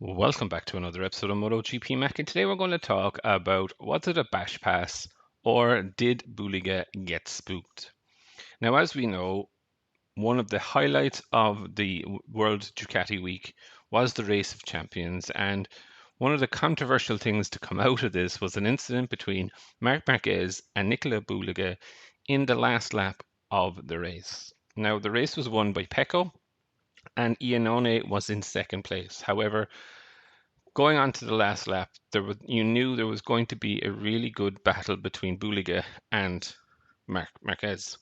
Welcome back to another episode of MotoGP Mac, and today we're going to talk about, was it a bash pass or did Bulega get spooked? Now, as we know, one of the highlights of the World Ducati Week was the Race of Champions, and one of the controversial things to come out of this was an incident between Marc Marquez and Nicola Bulega in the last lap of the race. Now, the race was won by Pecco, and Iannone was in second place. However, going on to the last lap, you knew there was going to be a really good battle between Bulega and Marquez.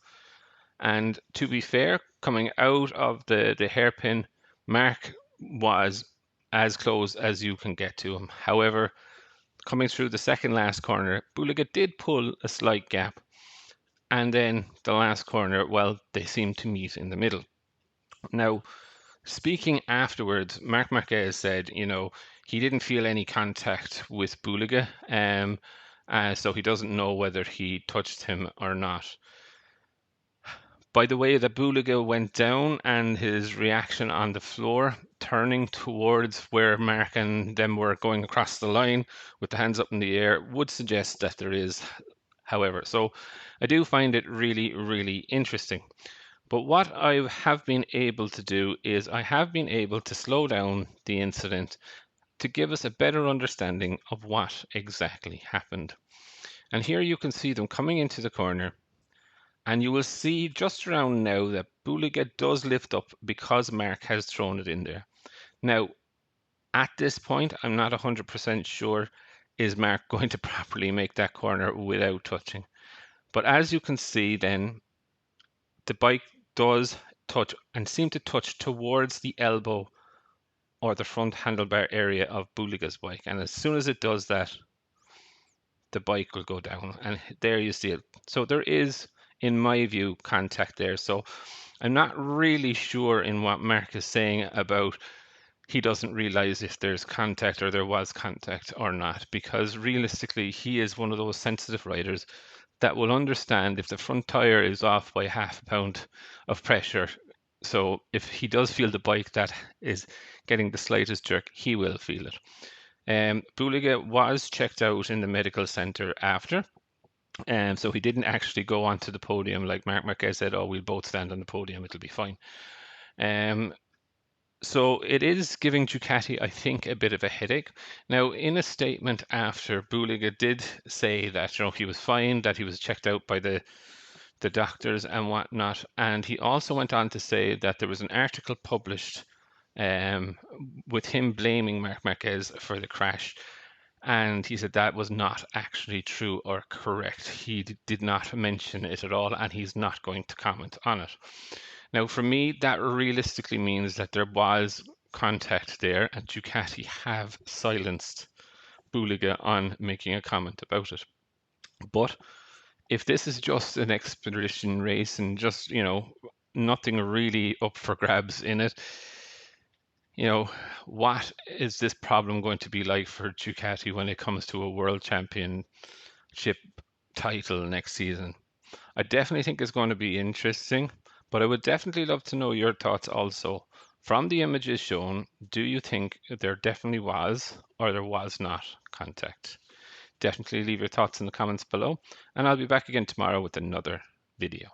And to be fair, coming out of the hairpin, Mark was as close as you can get to him. However, coming through the second last corner, Bulega did pull a slight gap. And then the last corner, well, they seemed to meet in the middle. Now, speaking afterwards, Marc Marquez said, he didn't feel any contact with Bulega, so he doesn't know whether he touched him or not. By the way that Bulega went down and his reaction on the floor, turning towards where Mark and them were going across the line with the hands up in the air, would suggest that there is, however. So I do find it really, really interesting. But what I have been able to do is I have been able to slow down the incident to give us a better understanding of what exactly happened. And here you can see them coming into the corner, and you will see just around now that Bulega does lift up because Mark has thrown it in there. Now, at this point, I'm not 100% sure is Mark going to properly make that corner without touching. But as you can see then, the bike does touch and seem to touch towards the elbow or the front handlebar area of Bulega's bike. And as soon as it does that, the bike will go down. And there you see it. So there is, in my view, contact there. So I'm not really sure in what Mark is saying about he doesn't realize if there's contact or there was contact or not, because realistically, he is one of those sensitive riders that will understand if the front tire is off by half a pound of pressure. So if he does feel the bike that is getting the slightest jerk, he will feel it. Bulega was checked out in the medical center after, and so he didn't actually go onto the podium like Marc Marquez said, "Oh, we'll both stand on the podium; it'll be fine." Um, so it is giving Ducati, I think, a bit of a headache. Now, in a statement after, Bulega did say that he was fine, that he was checked out by the doctors and whatnot, and he also went on to say that there was an article published with him blaming Marc Marquez for the crash, and he said that was not actually true or correct. He did not mention it at all, and he's not going to comment on it. Now, for me, that realistically means that there was contact there, and Ducati have silenced Bulega on making a comment about it. But if this is just an expedition race and just, nothing really up for grabs in it, what is this problem going to be like for Ducati when it comes to a world championship title next season? I definitely think it's going to be interesting, but I would definitely love to know your thoughts also. From the images shown, do you think there definitely was or there was not contact? Definitely leave your thoughts in the comments below, and I'll be back again tomorrow with another video.